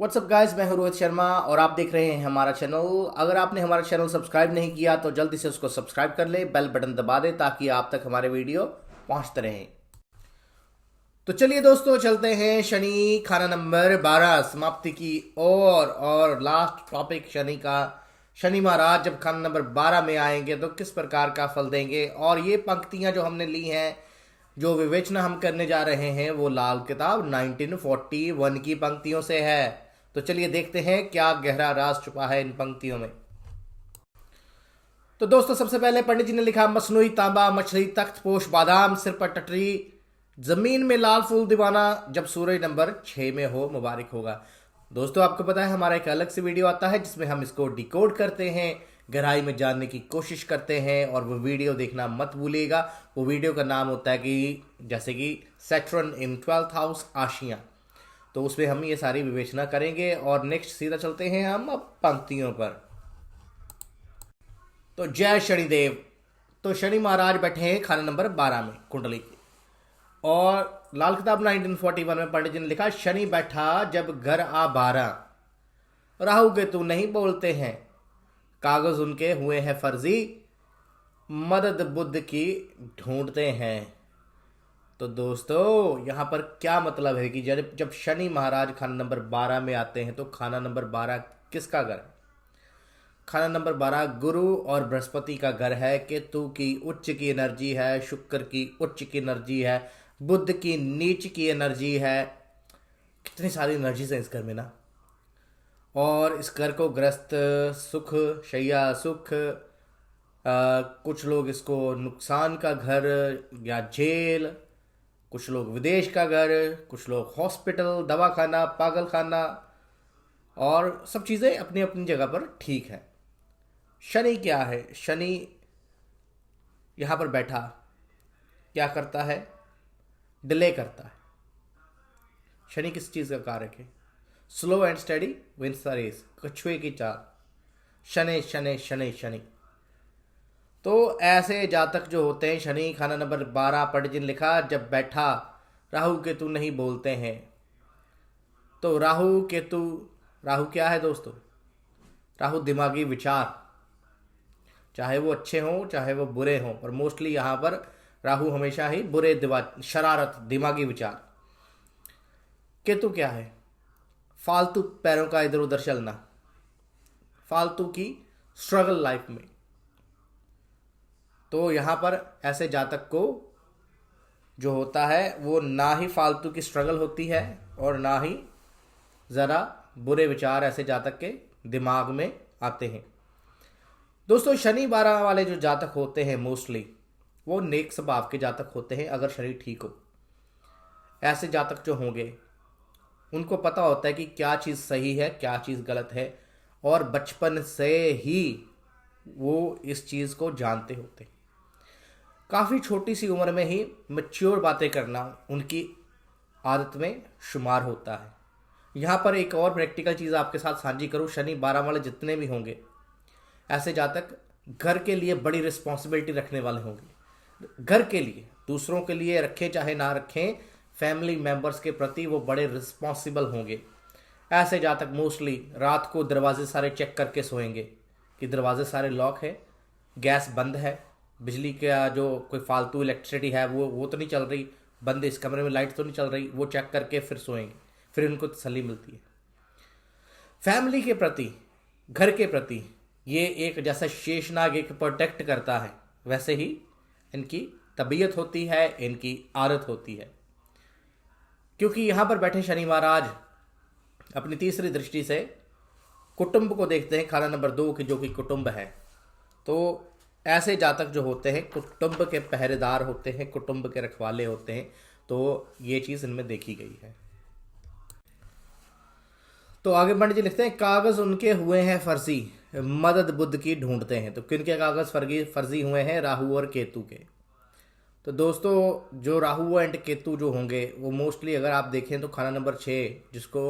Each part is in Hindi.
व्हाट्सअप गाइस, मैं हूं रोहित शर्मा और आप देख रहे हैं हमारा चैनल। अगर आपने हमारा चैनल सब्सक्राइब नहीं किया तो जल्दी से उसको सब्सक्राइब कर ले, बेल बटन दबा दे ताकि आप तक हमारे वीडियो पहुंचते रहें। तो चलिए दोस्तों, चलते हैं शनि खाना नंबर 12 समाप्ति की और लास्ट टॉपिक शनि का। शनि महाराज जब खाना नंबर 12 में आएंगे तो किस प्रकार का फल देंगे, और ये पंक्तियां जो हमने ली हैं, जो विवेचना हम करने जा रहे हैं, वो लाल किताब 1941 की पंक्तियों से है। तो चलिए देखते हैं क्या गहरा राज छुपा है इन पंक्तियों में। तो दोस्तों, सबसे पहले पंडित जी ने लिखा, मसनूई तांबा मछली तख्त पोश बादाम सिर पर टटरी, जमीन में लाल फूल दीवाना, जब सूरज नंबर 6 में हो मुबारक होगा। दोस्तों, आपको पता है हमारा एक अलग से वीडियो आता है जिसमें हम इसको डिकोड करते हैं, गहराई में जानने की कोशिश करते हैं, और वो वीडियो देखना मत भूलिएगा। वो वीडियो का नाम होता है कि जैसे कि सैटर्न इन 12th हाउस आशियां। तो उसमें हम ये सारी विवेचना करेंगे। और नेक्स्ट सीधा चलते हैं हम अब पंक्तियों पर। तो जय शनिदेव। तो शनि महाराज बैठे हैं खाना नंबर 12 में कुंडली की। और लाल किताब 1941 में पंडित जी ने लिखा, शनि बैठा जब घर आ 12, राहु केतु नहीं बोलते हैं, कागज उनके हुए हैं फर्जी, मदद बुद्ध की ढूंढते हैं। तो दोस्तों, यहाँ पर क्या मतलब है कि जब जब शनि महाराज खाना नंबर 12 में आते हैं तो खाना नंबर 12 किसका घर है? खाना नंबर 12 गुरु और बृहस्पति का घर है। केतु की उच्च की एनर्जी है, शुक्र की उच्च की एनर्जी है, बुध की नीच की एनर्जी है। कितनी सारी एनर्जीज हैं इस घर में ना। और इस घर को ग्रस्त सुख, शैया सुख, कुछ लोग इसको नुकसान का घर या जेल, कुछ लोग विदेश का घर, कुछ लोग हॉस्पिटल, दवाखाना, पागल खाना, और सब चीज़ें अपनी अपनी जगह पर ठीक है। शनि क्या है? शनि यहाँ पर बैठा क्या करता है? डिले करता है। शनि किस चीज़ का कारक है? Slow and study wins the race, कछुए की चाल। शनि शनि शनि शनि। तो ऐसे जातक जो होते हैं, शनि खाना नंबर 12 पंडित जी ने लिखा जब बैठा, राहु केतु नहीं बोलते हैं। तो राहु केतु, राहु क्या है दोस्तों? राहु दिमागी विचार, चाहे वो अच्छे हों चाहे वो बुरे हों, पर मोस्टली यहाँ पर राहु हमेशा ही बुरे, शरारत, दिमागी विचार। केतु क्या है? फालतू पैरों का इधर उधर चलना, फालतू की स्ट्रगल लाइफ में। तो यहाँ पर ऐसे जातक को जो होता है वो ना ही फालतू की स्ट्रगल होती है और ना ही ज़रा बुरे विचार ऐसे जातक के दिमाग में आते हैं। दोस्तों, शनि 12 वाले जो जातक होते हैं मोस्टली वो नेक स्वभाव के जातक होते हैं अगर शनि ठीक हो। ऐसे जातक जो होंगे उनको पता होता है कि क्या चीज़ सही है क्या चीज़ गलत है, और बचपन से ही वो इस चीज़ को जानते होते हैं। काफ़ी छोटी सी उम्र में ही मैच्योर बातें करना उनकी आदत में शुमार होता है। यहाँ पर एक और प्रैक्टिकल चीज़ आपके साथ साझी करूँ। शनि 12 वाले जितने भी होंगे ऐसे जातक घर के लिए बड़ी रिस्पॉन्सिबिलिटी रखने वाले होंगे। घर के लिए, दूसरों के लिए रखें चाहे ना रखें, फैमिली मेंबर्स के प्रति वो बड़े रिस्पॉन्सिबल होंगे। ऐसे जातक मोस्टली रात को दरवाजे सारे चेक करके सोएंगे कि दरवाजे सारे लॉक है, गैस बंद है, बिजली का जो कोई फालतू इलेक्ट्रिसिटी है वो तो नहीं चल रही, बंद, इस कमरे में लाइट तो नहीं चल रही, वो चेक करके फिर सोएंगे। फिर उनको तसल्ली मिलती है। फैमिली के प्रति, घर के प्रति ये एक जैसा शेषनाग एक प्रोटेक्ट करता है, वैसे ही इनकी तबीयत होती है, इनकी आदत होती है। क्योंकि यहाँ पर बैठे शनि महाराज अपनी तीसरी दृष्टि से कुटुंब को देखते हैं, खाना नंबर 2 की, जो कि कुटुंब है। तो ऐसे जातक जो होते हैं कुटुंब के पहरेदार होते हैं, कुटुंब के रखवाले होते हैं। तो ये चीज़ इनमें देखी गई है। तो आगे पंडित जी लिखते हैं, कागज उनके हुए हैं फर्जी, मदद बुद्ध की ढूंढते हैं। तो किनके कागज फर्जी हुए हैं? राहु और केतु के। तो दोस्तों, जो राहु एंड केतु जो होंगे वो मोस्टली अगर आप देखें तो खाना नंबर 6 जिसको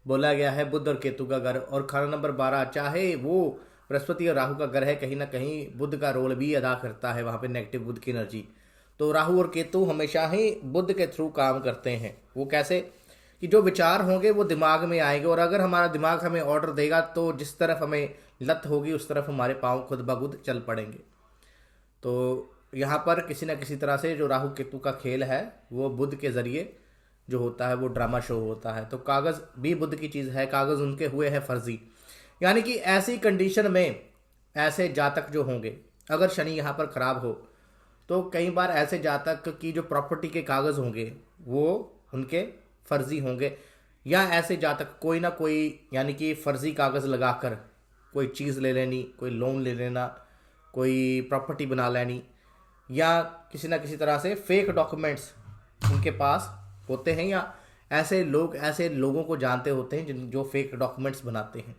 बोला गया है बुध और केतु का घर, और खाना नंबर 12 चाहे वो बृहस्पति और राहु का घर है, कहीं ना कहीं बुध का रोल भी अदा करता है वहाँ पे, नेगेटिव बुध की एनर्जी। तो राहु और केतु हमेशा ही बुध के थ्रू काम करते हैं। वो कैसे? कि जो विचार होंगे वो दिमाग में आएंगे, और अगर हमारा दिमाग हमें ऑर्डर देगा तो जिस तरफ हमें लत होगी उस तरफ हमारे पाँव खुद ब खुद चल पड़ेंगे। तो यहाँ पर किसी न किसी तरह से जो राहु केतु का खेल है वो बुध के ज़रिए जो होता है वो ड्रामा शो होता है। तो कागज़ भी बुध की चीज़ है, कागज़ उनके हुए हैं फर्जी। यानी कि ऐसी कंडीशन में ऐसे जातक जो होंगे, अगर शनि यहाँ पर ख़राब हो तो कई बार ऐसे जातक की जो प्रॉपर्टी के कागज़ होंगे वो उनके फर्जी होंगे, या ऐसे जातक कोई ना कोई यानी कि फर्जी कागज़ लगाकर कोई चीज़ ले लेनी, कोई लोन ले लेना, कोई प्रॉपर्टी बना लेनी, या किसी ना किसी तरह से फेक डॉक्यूमेंट्स उनके पास होते हैं, या ऐसे लोगों को जानते होते हैं जिन जो फेक डॉक्यूमेंट्स बनाते हैं।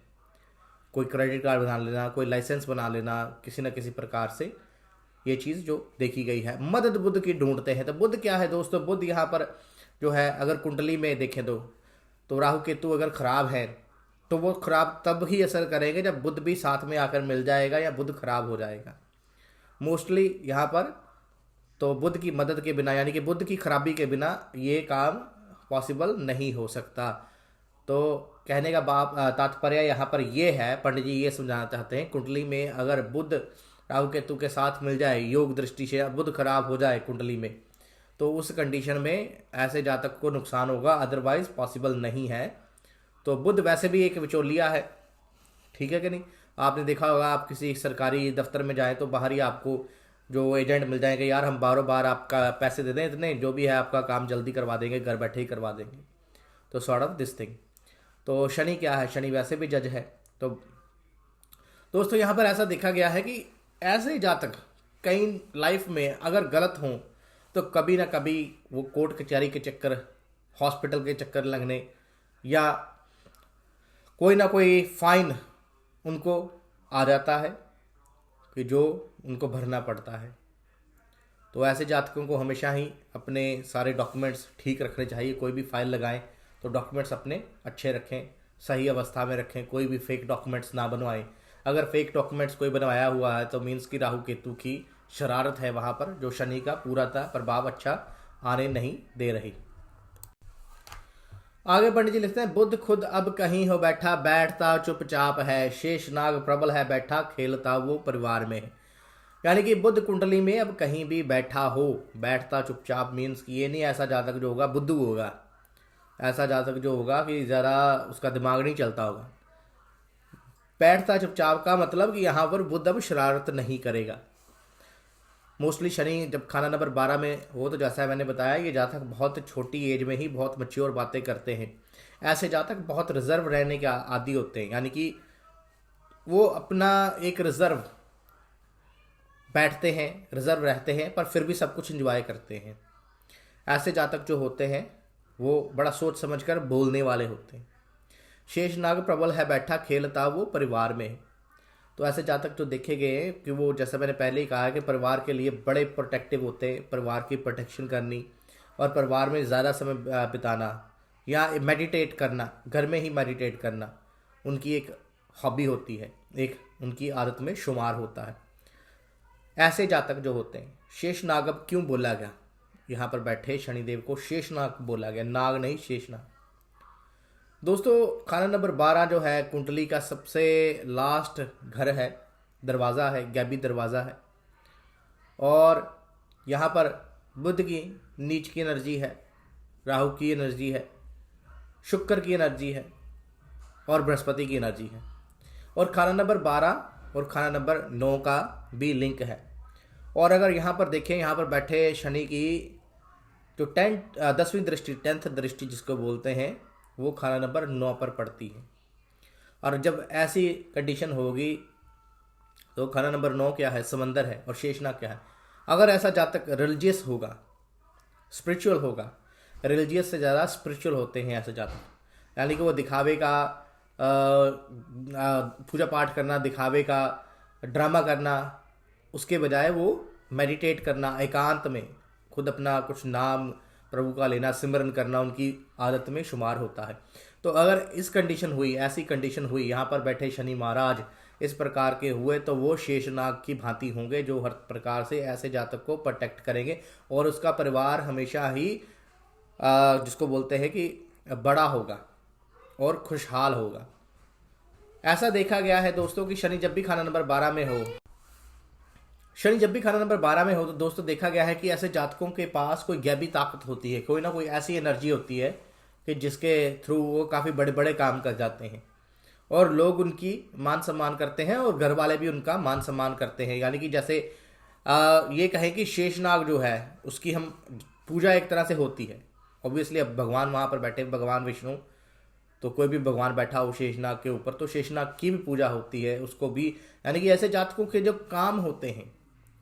कोई क्रेडिट कार्ड बना लेना, कोई लाइसेंस बना लेना, किसी न किसी प्रकार से ये चीज़ जो देखी गई है। मदद बुध की ढूंढते हैं। तो बुध क्या है दोस्तों, बुध यहाँ पर जो है अगर कुंडली में देखें तो राहु केतु अगर खराब है तो वो खराब तब ही असर करेंगे जब बुध भी साथ में आकर मिल जाएगा या बुध खराब हो जाएगा। मोस्टली यहाँ पर तो बुध की मदद के बिना यानी कि बुध की खराबी के बिना ये काम पॉसिबल नहीं हो सकता। तो कहने का तात्पर्य यहाँ पर ये है, पंडित जी ये समझाना चाहते हैं, कुंडली में अगर बुध राहु केतु के साथ मिल जाए योग दृष्टि से, बुध खराब हो जाए कुंडली में, तो उस कंडीशन में ऐसे जातक को नुकसान होगा, अदरवाइज पॉसिबल नहीं है। तो बुध वैसे भी एक विचोलिया है, ठीक है कि नहीं। आपने देखा होगा आप किसी सरकारी दफ्तर में जाएं तो बाहर ही आपको जो एजेंट मिल जाएंगे, यार हम बारों बार आपका पैसे दे दें इतने, जो भी है आपका काम जल्दी करवा देंगे, घर बैठे ही करवा देंगे। तो सॉर्ट ऑफ दिस थिंग। तो शनि क्या है, शनि वैसे भी जज है। तो दोस्तों यहाँ पर ऐसा देखा गया है कि ऐसे जातक कई लाइफ में अगर गलत हों तो कभी ना कभी वो कोर्ट कचहरी के चक्कर, हॉस्पिटल के चक्कर लगने, या कोई ना कोई फाइन उनको आ जाता है कि जो उनको भरना पड़ता है। तो ऐसे जातकों को हमेशा ही अपने सारे डॉक्यूमेंट्स ठीक रखने चाहिए। कोई भी फाइल लगाएं तो डॉक्यूमेंट्स अपने अच्छे रखें, सही अवस्था में रखें, कोई भी फेक डॉक्यूमेंट्स ना बनवाएं। अगर फेक डॉक्यूमेंट्स कोई बनवाया हुआ है तो मीन्स कि राहु केतु की शरारत है वहाँ पर, जो शनि का पूरा था प्रभाव अच्छा आने नहीं दे रही। आगे पंडित जी लिखते हैं, बुध खुद अब कहीं हो बैठा, बैठता चुपचाप है, शेषनाग प्रबल है बैठा, खेलता वो परिवार में है। यानी कि बुध कुंडली में अब कहीं भी बैठा हो, बैठता चुपचाप मीन्स कि ये नहीं ऐसा जातक जो होगा बुद्धू होगा, ऐसा जातक जो होगा कि ज़रा उसका दिमाग नहीं चलता होगा। बैठता चुपचाप का मतलब कि यहाँ पर बुध अब शरारत नहीं करेगा। मोस्टली शनि जब खाना नंबर 12 में हो तो जैसा मैंने बताया ये जातक बहुत छोटी एज में ही बहुत मैच्योर बातें करते हैं। ऐसे जातक बहुत रिजर्व रहने के आदी होते हैं, यानी कि वो अपना एक रिजर्व बैठते हैं, रिजर्व रहते हैं, पर फिर भी सब कुछ एंजॉय करते हैं। ऐसे जातक जो होते हैं वो बड़ा सोच समझकर बोलने वाले होते हैं। शेषनाग प्रबल है बैठा, खेलता वो परिवार में है। तो ऐसे जातक जो देखे गए हैं कि वो जैसा मैंने पहले ही कहा कि परिवार के लिए बड़े प्रोटेक्टिव होते हैं, परिवार की प्रोटेक्शन करनी और परिवार में ज़्यादा समय बिताना या मेडिटेट करना, घर में ही मेडिटेट करना उनकी एक हॉबी होती है, एक उनकी आदत में शुमार होता है। ऐसे जातक जो होते हैं, शेषनाग अब क्यों बोला गया, यहाँ पर बैठे शनिदेव को शेषनाग बोला गया, नाग नहीं शेषनाग। दोस्तों खाना नंबर 12 जो है कुंडली का सबसे लास्ट घर है, दरवाज़ा है, गैबी दरवाज़ा है, और यहाँ पर बुध की नीच की एनर्जी है, राहु की एनर्जी है, शुक्र की एनर्जी है और बृहस्पति की एनर्जी है। और खाना नंबर 12 और खाना नंबर 9 का भी लिंक है। और अगर यहाँ पर देखें, यहाँ पर बैठे शनि की जो 10वीं दृष्टि, 10th दृष्टि जिसको बोलते हैं, वो खाना नंबर 9 पर पड़ती है। और जब ऐसी कंडीशन होगी तो खाना नंबर 9 क्या है, समंदर है, और शेषनाग क्या है। अगर ऐसा जातक रिलीजियस होगा, स्पिरिचुअल होगा, रिलीजियस से ज़्यादा स्पिरिचुअल होते हैं ऐसे जातक, यानी कि वो दिखावे का पूजा पाठ करना, दिखावे का ड्रामा करना, उसके बजाय वो मेडिटेट करना, एकांत में खुद अपना कुछ नाम प्रभु का लेना, सिमरन करना उनकी आदत में शुमार होता है। तो अगर इस कंडीशन हुई, ऐसी कंडीशन हुई, यहाँ पर बैठे शनि महाराज इस प्रकार के हुए, तो वो शेषनाग की भांति होंगे जो हर प्रकार से ऐसे जातक को प्रोटेक्ट करेंगे। और उसका परिवार हमेशा ही जिसको बोलते हैं कि बड़ा होगा और खुशहाल होगा। ऐसा देखा गया है दोस्तों कि शनि जब भी खाना नंबर 12 में हो, शनि जब भी खाना नंबर 12 में हो, तो दोस्तों देखा गया है कि ऐसे जातकों के पास कोई गैबी ताकत होती है, कोई ना कोई ऐसी एनर्जी होती है कि जिसके थ्रू वो काफ़ी बड़े बड़े काम कर जाते हैं और लोग उनकी मान सम्मान करते हैं और घर वाले भी उनका मान सम्मान करते हैं। यानी कि जैसे ये कहें कि शेषनाग जो है उसकी हम पूजा एक तरह से होती है। ऑब्वियसली अब भगवान वहाँ पर बैठे, भगवान विष्णु, तो कोई भी भगवान बैठा हो शेषनाग के ऊपर, तो शेषनाग की भी पूजा होती है, उसको भी। यानी कि ऐसे जातकों के जो काम होते हैं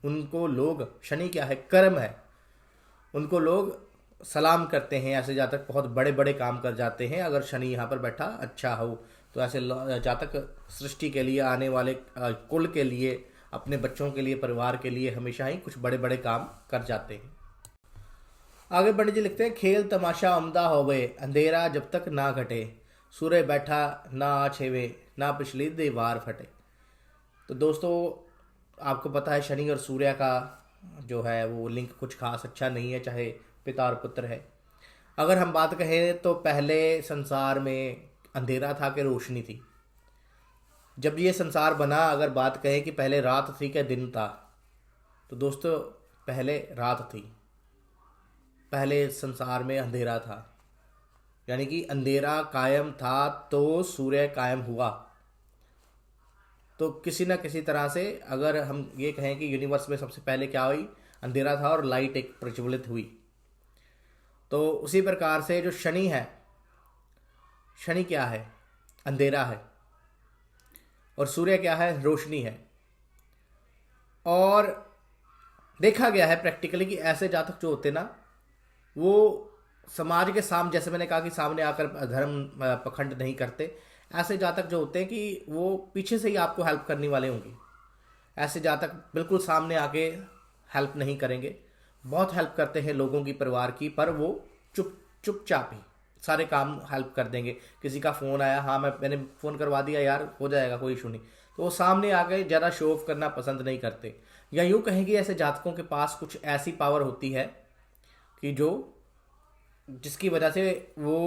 उनको लोग, शनि क्या है, कर्म है, उनको लोग सलाम करते हैं। ऐसे जातक बहुत बड़े बड़े काम कर जाते हैं अगर शनि यहाँ पर बैठा अच्छा हो। तो ऐसे जातक सृष्टि के लिए, आने वाले कुल के लिए, अपने बच्चों के लिए, परिवार के लिए हमेशा ही कुछ बड़े बड़े काम कर जाते हैं। आगे पंडित जी लिखते हैं, खेल तमाशा अमदा होवे, अंधेरा जब तक ना घटे, सूर्य बैठा ना छेवे, ना पिछली दीवार फटे। तो दोस्तों आपको पता है शनि और सूर्य का जो है वो लिंक कुछ खास अच्छा नहीं है, चाहे पिता और पुत्र है। अगर हम बात कहें तो पहले संसार में अंधेरा था कि रोशनी थी। जब ये संसार बना, अगर बात कहें कि पहले रात थी क्या दिन था, तो दोस्तों पहले रात थी, पहले संसार में अंधेरा था। यानी कि अंधेरा कायम था तो सूर्य कायम हुआ। तो किसी ना किसी तरह से अगर हम ये कहें कि यूनिवर्स में सबसे पहले क्या हुई, अंधेरा था और लाइट एक प्रज्वलित हुई। तो उसी प्रकार से जो शनि है, शनि क्या है, अंधेरा है, और सूर्य क्या है, रोशनी है। और देखा गया है प्रैक्टिकली कि ऐसे जातक जो होते ना, वो समाज के सामने, जैसे मैंने कहा कि सामने आकर धर्म पखंड नहीं करते, ऐसे जातक जो होते हैं कि वो पीछे से ही आपको हेल्प करने वाले होंगे। ऐसे जातक बिल्कुल सामने आके हेल्प नहीं करेंगे। बहुत हेल्प करते हैं लोगों की, परिवार की, पर वो चुपचाप ही सारे काम हेल्प कर देंगे। किसी का फ़ोन आया, हाँ मैंने फ़ोन करवा दिया यार, हो जाएगा, कोई इशू नहीं। तो वो सामने आके ज़्यादा शो ऑफ करना पसंद नहीं करते। या यूँ कहेंगे ऐसे जातकों के पास कुछ ऐसी पावर होती है कि जिसकी वजह से वो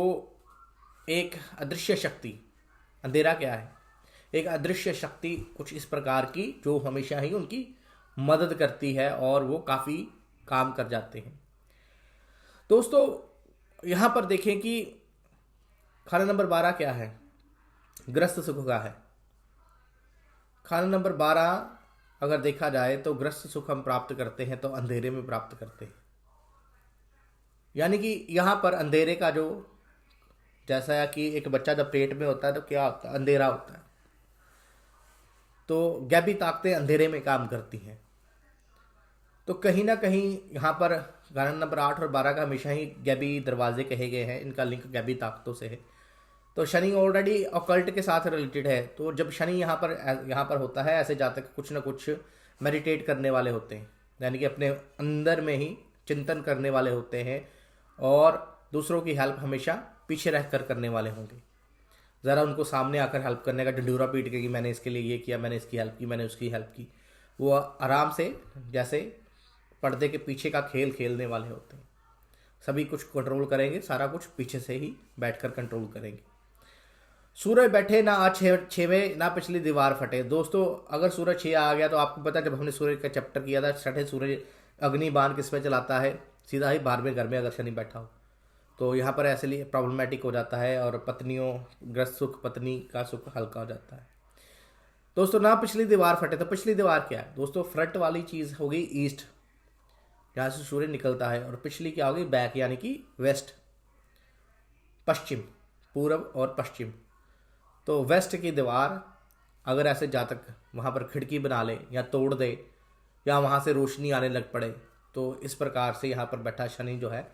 एक अदृश्य शक्ति, अंधेरा क्या है, एक अदृश्य शक्ति कुछ इस प्रकार की जो हमेशा ही उनकी मदद करती है और वो काफ़ी काम कर जाते हैं। दोस्तों यहाँ पर देखें कि खाना नंबर 12 क्या है, ग्रस्त सुख का है। खाना नंबर 12 अगर देखा जाए तो ग्रस्त सुख हम प्राप्त करते हैं तो अंधेरे में प्राप्त करते हैं। यानी कि यहाँ पर अंधेरे का जो, जैसा कि एक बच्चा जब पेट में होता है तो क्या होता है, अंधेरा होता है। तो गैबी ताकतें अंधेरे में काम करती हैं। तो कहीं ना कहीं यहाँ पर गाना नंबर 8 और 12 का हमेशा ही गैबी दरवाजे कहे गए हैं, इनका लिंक गैबी ताकतों से है। तो शनि ऑलरेडी ऑकल्ट के साथ रिलेटेड है। तो जब शनि यहाँ पर होता है, ऐसे जातक कुछ ना कुछ मेडिटेट करने वाले होते हैं, यानी कि अपने अंदर में ही चिंतन करने वाले होते हैं और दूसरों की हेल्प हमेशा पीछे रह कर करने वाले होंगे। ज़रा उनको सामने आकर हेल्प करने का ढिंढूरा पीट के कि मैंने इसके लिए ये किया, मैंने इसकी हेल्प की, मैंने उसकी हेल्प की, वो आराम से जैसे पर्दे के पीछे का खेल खेलने वाले होते हैं। सभी कुछ कंट्रोल करेंगे, सारा कुछ पीछे से ही बैठकर कंट्रोल करेंगे। सूरज बैठे ना आ छेवे, ना पिछली दीवार फटे। दोस्तों अगर सूरज 6 आ गया तो आपको पता है, जब हमने सूरज का चैप्टर किया था, छठे सूरज अग्नि बाण किस में चलाता है, सीधा ही 12वें घर में अगर शनि बैठा हो। तो यहाँ पर ऐसे लिए प्रॉब्लमेटिक हो जाता है और पत्नियों, ग्रस्त सुख, पत्नी का सुख हल्का हो जाता है। दोस्तों ना पिछली दीवार फटे, तो पिछली दीवार क्या है दोस्तों, फ्रंट वाली चीज़ होगी ईस्ट, जहाँ से सूर्य निकलता है, और पिछली क्या होगी, बैक, यानी कि वेस्ट, पश्चिम, पूर्व और पश्चिम। तो वेस्ट की दीवार अगर ऐसे जातक वहाँ पर खिड़की बना ले या तोड़ दे या वहाँ से रोशनी आने लग पड़े, तो इस प्रकार से यहाँ पर बैठा शनि जो है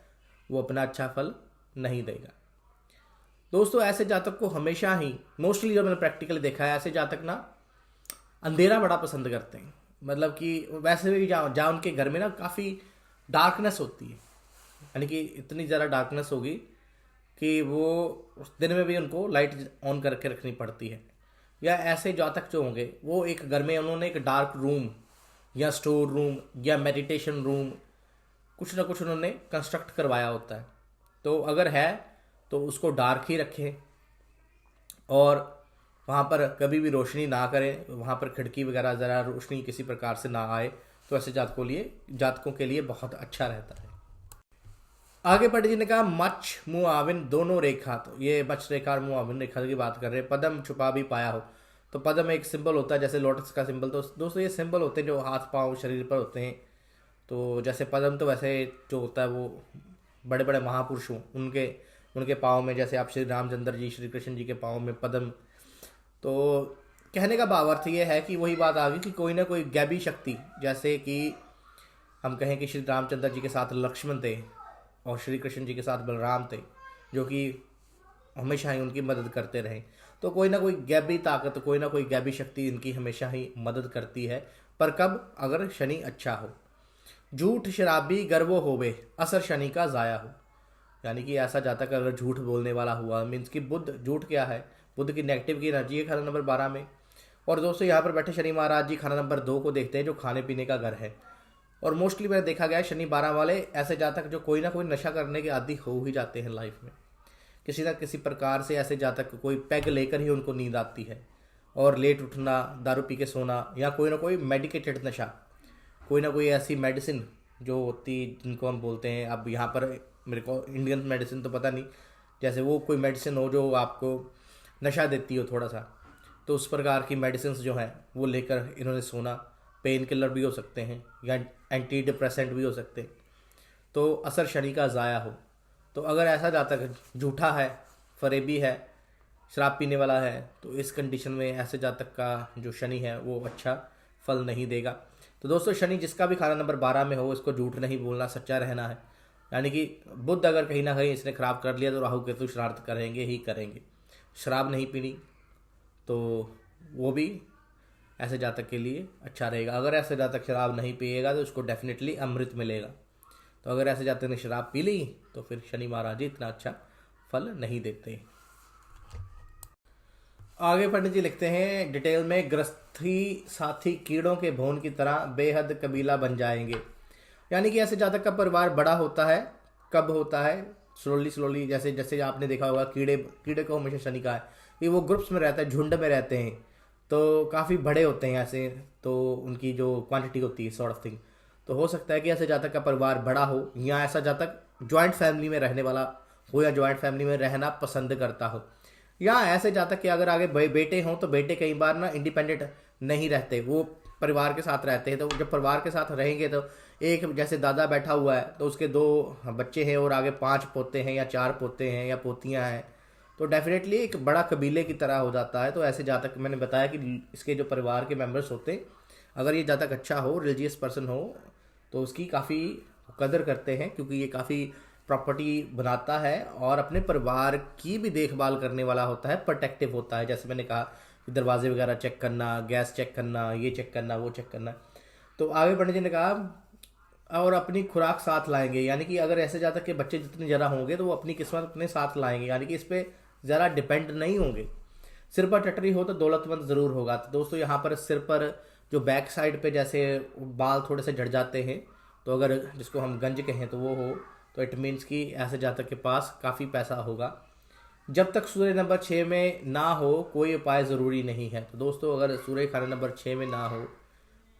वो अपना अच्छा फल नहीं देगा। दोस्तों ऐसे जातक को हमेशा ही, मोस्टली जो मैंने प्रैक्टिकली देखा है, ऐसे जातक ना अंधेरा बड़ा पसंद करते हैं। मतलब कि वैसे भी जहाँ उनके घर में ना काफ़ी डार्कनेस होती है, यानी कि इतनी ज़्यादा डार्कनेस होगी कि वो उस दिन में भी उनको लाइट ऑन करके रखनी पड़ती है। या ऐसे जातक जो होंगे वो एक घर में उन्होंने एक डार्क रूम या स्टोर रूम या मेडिटेशन रूम कुछ ना कुछ उन्होंने कंस्ट्रक्ट करवाया होता है। तो अगर है तो उसको डार्क ही रखें और वहाँ पर कभी भी रोशनी ना करें, वहाँ पर खिड़की वगैरह ज़रा रोशनी किसी प्रकार से ना आए, तो ऐसे जातकों के लिए बहुत अच्छा रहता है। आगे पंडित जी ने कहा मच मुआविन दोनों रेखा, तो ये मच रेखा और मुआविन रेखा की बात कर रहे हैं। पदम छुपा भी पाया हो, तो पदम एक सिंबल होता है जैसे लोटस का सिंबल, तो दोस्तों ये सिंबल होते हैं जो हाथ पांव शरीर पर होते हैं। तो जैसे पदम तो वैसे जो होता है वो बड़े बड़े महापुरुष हों उनके उनके पाँव में, जैसे आप श्री रामचंद्र जी श्री कृष्ण जी के पाँव में पदम। तो कहने का भाव अर्थ ये है कि वही बात आ गई कि कोई ना कोई गैबी शक्ति, जैसे कि हम कहें कि श्री रामचंद्र जी के साथ लक्ष्मण थे और श्री कृष्ण जी के साथ बलराम थे, जो कि हमेशा ही उनकी मदद करते रहे। तो कोई ना कोई गैबी ताकत, कोई ना कोई गैबी शक्ति इनकी हमेशा ही मदद करती है। पर कब? अगर शनि अच्छा हो। झूठ शराबी गर्वो होवे, असर शनि का ज़ाया हो। यानी कि ऐसा जातक अगर झूठ बोलने वाला हुआ, मीन्स कि बुध, झूठ क्या है? बुध की नेगेटिव की एनर्जी है खाना नंबर 12 में। और दोस्तों यहाँ पर बैठे शनि महाराज जी खाना नंबर 2 को देखते हैं, जो खाने पीने का घर है। और मोस्टली मैंने देखा गया है शनि 12 वाले ऐसे जातक जो कोई ना कोई नशा करने के आदी हो ही जाते हैं लाइफ में। किसी ना किसी प्रकार से ऐसे जातक कोई पैग लेकर ही उनको नींद आती है, और लेट उठना, दारू पी के सोना, या कोई ना कोई मेडिकेटेड नशा, कोई ना कोई ऐसी मेडिसिन जो होती जिनको हम बोलते हैं, अब यहाँ पर मेरे को इंडियन मेडिसिन तो पता नहीं, जैसे वो कोई मेडिसिन हो जो आपको नशा देती हो थोड़ा सा, तो उस प्रकार की मेडिसिन जो हैं वो लेकर इन्होंने सोना। पेन किलर भी हो सकते हैं या एंटी डिप्रेसेंट भी हो सकते हैं। तो असर शनि का ज़ाया हो। तो अगर ऐसा जातक झूठा है, फरेबी है, शराब पीने वाला है, तो इस कंडीशन में ऐसे जातक का जो शनि है वो अच्छा फल नहीं देगा। तो दोस्तों शनि जिसका भी खाना नंबर 12 में हो, इसको झूठ नहीं बोलना, सच्चा रहना है। यानी कि बुध अगर कहीं ना कहीं इसने खराब कर लिया तो राहु केतु शरारत करेंगे ही करेंगे। शराब नहीं पीनी, तो वो भी ऐसे जातक के लिए अच्छा रहेगा। अगर ऐसे जातक शराब नहीं पिएगा तो उसको डेफिनेटली अमृत मिलेगा। तो अगर ऐसे जातक ने शराब पी ली तो फिर शनि महाराज जी इतना अच्छा फल नहीं देते। आगे पंडित जी लिखते हैं डिटेल में, गृहस्थी साथी कीड़ों के भोन की तरह बेहद कबीला बन जाएंगे। यानी कि ऐसे जातक का परिवार बड़ा होता है। कब होता है? स्लोली, जैसे जैसे आपने देखा होगा कीड़े को हमेशा शनि का है कि वो ग्रुप्स में रहता है, झुंड में रहते हैं, तो काफ़ी बड़े होते हैं ऐसे, तो उनकी जो क्वांटिटी होती है सॉर्ट ऑफ थिंग। तो हो सकता है कि ऐसे जातक का परिवार बड़ा हो, या ऐसा जातक ज्वाइंट फैमिली में रहने वाला हो, या ज्वाइंट फैमिली में रहना पसंद करता हो, या ऐसे जातक के अगर आगे बेटे हों तो बेटे कई बार ना इंडिपेंडेंट नहीं रहते, वो परिवार के साथ रहते हैं। तो जब परिवार के साथ रहेंगे तो एक जैसे दादा बैठा हुआ है तो उसके 2 बच्चे हैं और आगे 5 पोते हैं या 4 पोते हैं या पोतियां हैं, तो डेफिनेटली एक बड़ा कबीले की तरह हो जाता है। तो ऐसे जातक मैंने बताया कि इसके जो परिवार के मेंबर्स होते हैं, अगर ये जातक अच्छा हो, रिलीजियस पर्सन हो, तो उसकी काफ़ी कदर करते हैं, क्योंकि ये काफ़ी प्रॉपर्टी बनाता है और अपने परिवार की भी देखभाल करने वाला होता है, प्रोटेक्टिव होता है। जैसे मैंने कहा कि दरवाजे वगैरह चेक करना, गैस चेक करना, ये चेक करना, वो चेक करना। तो आगे पंडित जी ने कहा और अपनी खुराक साथ लाएंगे। यानी कि अगर ऐसे जातक के बच्चे जितने ज़्यादा होंगे तो वो अपनी किस्मत अपने साथ लाएंगे, यानी कि इस पर ज़्यादा डिपेंड नहीं होंगे। सिर पर टटरी हो तो दौलतमंद ज़रूर होगा। तो दोस्तों यहाँ पर सिर पर जो बैक साइड पे जैसे बाल थोड़े से झड़ जाते हैं, तो अगर जिसको हम गंज कहें तो वो हो, तो इट मीन्स कि ऐसे जातक के पास काफ़ी पैसा होगा। जब तक सूर्य नंबर 6 में ना हो कोई उपाय ज़रूरी नहीं है। तो दोस्तों अगर सूर्य खाना नंबर 6 में ना हो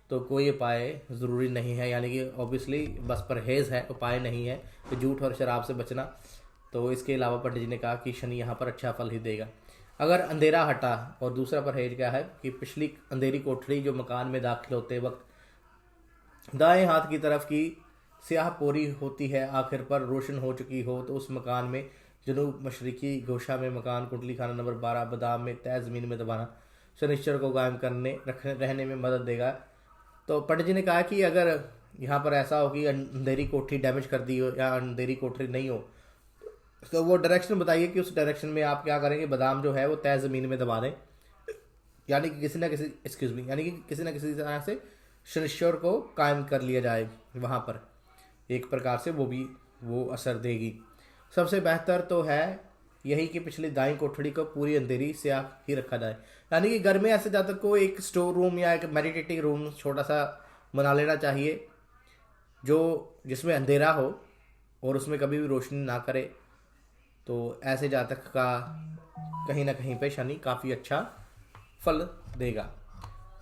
तो कोई उपाय ज़रूरी नहीं है, यानी कि ऑब्वियसली बस परहेज़ है, उपाय नहीं है तो झूठ और शराब से बचना। तो इसके अलावा पंडित जी ने कहा कि शनि यहाँ पर अच्छा फल ही देगा। अगर अंधेरा हटा, और दूसरा परहेज क्या है कि पिछली अंधेरी कोठरी जो मकान में दाखिल होते वक्त दाएं हाथ की तरफ की स्याह पोरी होती है, आखिर पर रोशन हो चुकी हो, तो उस मकान में जनूब मशरकी गोशा में मकान कुंडली खाना नंबर 12 बादाम में तय ज़मीन में दबाना शनिश्चर को कायम रहने में मदद देगा। तो पंडित जी ने कहा कि अगर यहाँ पर ऐसा हो कि अंधेरी कोठरी डैमेज कर दी हो या अंधेरी कोठरी नहीं हो, तो वो डायरेक्शन बताइए कि उस डायरेक्शन में आप क्या करेंगे। बादाम जो है वो तय ज़मीन में दबा दें, यानी कि किसी न किसी तरह से शनिश्चर को कायम कर लिया जाए वहाँ पर, एक प्रकार से वो असर देगी। सबसे बेहतर तो है यही कि पिछली दाई कोठड़ी को पूरी अंधेरी से ही रखा जाए, यानी कि घर में ऐसे जातक को एक स्टोर रूम या एक मेडिटेटिव रूम छोटा सा बना लेना चाहिए, जो जिसमें अंधेरा हो और उसमें कभी भी रोशनी ना करे, तो ऐसे जातक का कहीं ना कहीं पे शनि काफ़ी अच्छा फल देगा।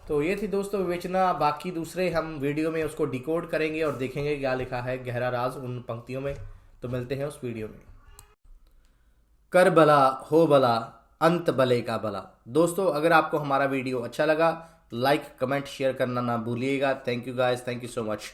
तो ये थी दोस्तों विवेचना, बाकी दूसरे हम वीडियो में उसको डिकोड करेंगे और देखेंगे क्या लिखा है गहरा राज उन पंक्तियों में। तो मिलते हैं उस वीडियो में। कर भला हो भला अंत भले का भला। दोस्तों अगर आपको हमारा वीडियो अच्छा लगा, लाइक कमेंट शेयर करना ना भूलिएगा। Thank you guys, thank you so much.